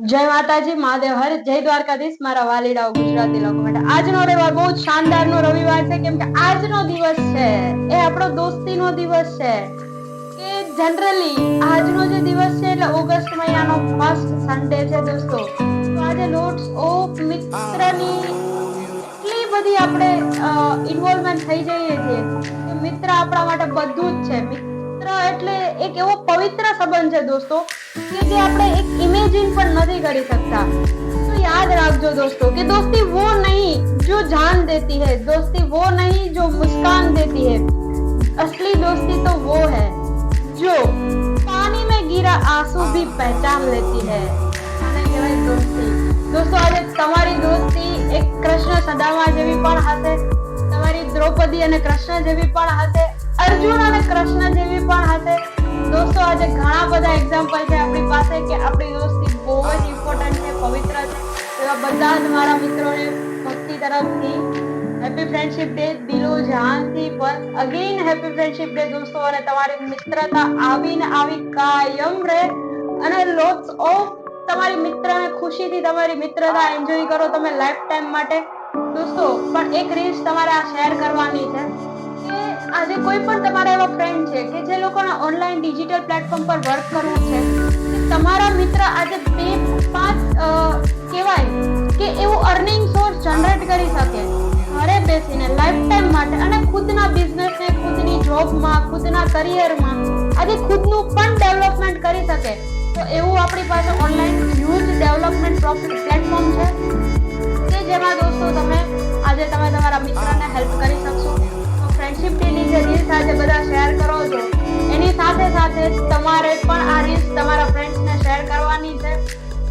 જય માતાજી, મહાદેવ હર, જય દ્વારકાધીશ, મારા વાલીડાઓ ગુજરાતી લોકો માટે. આજનો રવિવાર બહુ જ શાનદારનો રવિવાર છે, કેમ કે આજનો દિવસ છે એ આપણો દોસ્તીનો દિવસ છે. કે જનરલી આજનો જે દિવસ છે એટલે ઓગસ્ટ મહિનાનો ફર્સ્ટ સન્ડે છે દોસ્તો. તો આજે લોટ્સ ઓફ મિત્રની એટલી બધી આપણે ઇન્વોલ્વમેન્ટ થઈ જઈએ છીએ કે મિત્ર આપણા માટે બધું જ છે. મિત્ર એટલે એક એવો પવિત્ર સંબંધ છે દોસ્તો કે જે આપણે એક इमेजिन पर नहीं कर सकता. तो याद रखो दोस्तों कि दोस्ती वो नहीं जो जान देती है, दोस्ती वो नहीं जो मुस्कान देती है, असली दोस्ती तो वो है जो पानी में गिरा आंसू भी पहचान लेती है. આને કહેવાય દોસ્તી. દોસ્તો આજે તમારી દોસ્તી એક કૃષ્ણ સદામા જેવી પણ હશે, તમારી દ્રૌપદી અને કૃષ્ણ જેવી પણ હશે, અર્જુન અને કૃષ્ણ જેવી પણ હશે. દોસ્તો આજે ઘણા બધા એક્ઝામ્પલ છે આપણી પાસે કે આપણી દોસ્તી બહુ જ ઇમ્પોર્ટન્ટ છે, પવિત્ર છે. એવા બધા જ મારા મિત્રોને ભક્તિ તરફથી હેપી ફ્રેન્ડશિપ ડે, દિલો જાનથી once again happy friendship day દોસ્તો. અને તમારી મિત્રતા આવીને આવી કાયમ રહે અને લોટ્સ ઓફ તમારી મિત્રને ખુશીથી તમારી મિત્રતા એન્જોય કરો તમે લાઈફ ટાઈમ માટે. દોસ્તો પણ એક રીલ્સ તમારે આ શેર કરવાની છે કે આજે કોઈ પણ તમારા એવા ફ્રેન્ડ છે કે જે લોકોને ઓનલાઈન ડિજિટલ પ્લેટફોર્મ પર વર્ક કરવું છે, કે તમારા મિત્ર આજે 2-5 કહેવાય કે એવું અર્નિંગ સોર્સ જનરેટ કરી શકે ઘરે બેસીને લાઈફ ટાઈમ માટે, અને ખુદના બિઝનેસને, ખુદની જોબમાં, ખુદના કરિયરમાં આજે ખુદનું પણ ડેવલપમેન્ટ કરી શકે. તો એવું આપણી પાસે ઓનલાઈન હ્યુજ ડેવલપમેન્ટ પ્લેટફોર્મ છે કે જેમાં દોસ્તો તમે તમારા મિત્રને હેલ્પ કરી શકશો. ફ્રેન્ડશિપ ડેની જે રીલ્સ આજે બધા શેર કરો છો એની સાથે સાથે તમારે પણ આ રીલ્સ તમારા ફ્રેન્ડ્સને શેર કરવાની છે.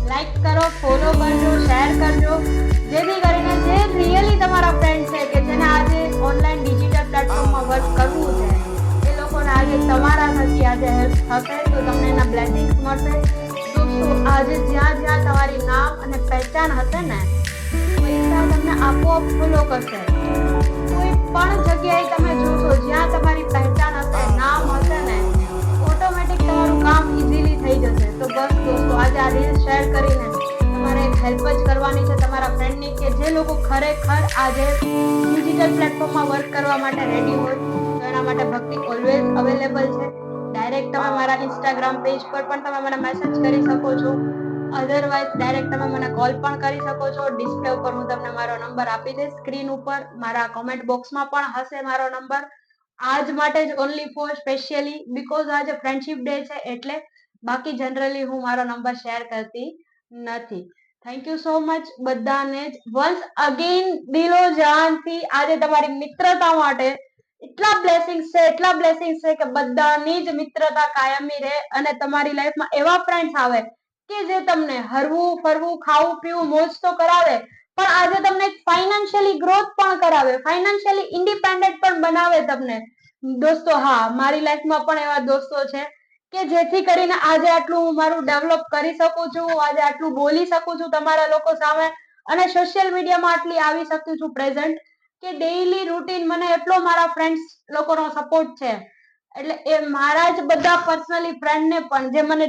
લાઈક કરો, ફોલો કરજો, શેર કરજો, જેથી કરીને જે રિયલી તમારા ફ્રેન્ડ છે કે જેને આજે ઓનલાઈન ડિજિટલ પ્લેટફોર્મમાં વર્ક કરવું છે એ લોકોને આજે તમારા થકી આજે હેલ્પ થશે, તો તમને એના બ્લેસિંગ્સ મળશે. દોસ્તો આજે જ્યાં જ્યાં તમારી નામ અને પહેચાન હશે ને, પૈસા તમને આપોઆપ ફોલો કરશે. કોઈ પણ જગ્યાએ તમે જોશો જ્યાં તમારી પહેચાન હશે, નામ હશે ને, ઓટોમેટિક તમારું કામ ઈઝીલી થઈ જશે. તો બસ દોસ્તો આજે આ રીલ શેર કરીને તમારે એક હેલ્પ જ કરવાની છે તમારા ફ્રેન્ડની, કે જે લોકો ખરેખર આજે ડિજિટલ પ્લેટફોર્મમાં વર્ક કરવા માટે રેડી હોય. તો એના માટે ભક્તિ ઓલવેઝ અવેલેબલ છે. ડાયરેક્ટ તમે મારા ઇન્સ્ટાગ્રામ પેજ પર પણ તમે મને મેસેજ કરી શકો છો, અધરવાઇઝ ડાયરેક્ટ તમે મને કોલ પણ કરી શકો છો. ડિસ્પ્લે ઉપર હું તમને મારો નંબર આપી દઈશ, સ્ક્રીન ઉપર મારા કોમેન્ટ બોક્સમાં પણ હશે મારો નંબર. આજ માટે જ ઓનલી ફોર સ્પેશિયલી બીકોઝ આજે ફ્રેન્ડશિપ ડે છે એટલે, બાકી જનરલી હું મારો નંબર શેર કરતી નથી. થેન્ક યુ સો મચ બધાને જ વન્સ અગેન દિલો જાનથી. આજે તમારી મિત્રતા માટે એટલા બ્લેસિંગ્સ છે કે બધાની જ મિત્રતા કાયમી રહે અને તમારી લાઈફમાં એવા ફ્રેન્ડ્સ આવે કે જે તમને હરવું ફરવું, ખાવું પીવું, મોજ તો કરાવે, પણ આજે તમને ફાઇનાન્શિયલી ગ્રોથ પણ કરાવે, ફાઇનાન્શિયલી ઇન્ડિપેન્ડન્ટ પણ બનાવે તમને. દોસ્તો હા, મારી લાઈફમાં પણ એવા દોસ્તો છે કે જેથી કરીને આજે આટલું હું મારું ડેવલપ કરી શકું છું, આજે આટલું બોલી શકું છું તમારા લોકો સામે, અને સોશિયલ મીડિયામાં આટલી આવી શકું છું પ્રેઝન્ટ, કે ડેઈલી રૂટીન મને એટલો મારા ફ્રેન્ડ્સ લોકોનો સપોર્ટ છે. એટલે એ મારા જ બધા પર્સનલી ફ્રેન્ડ ને પણ જે મને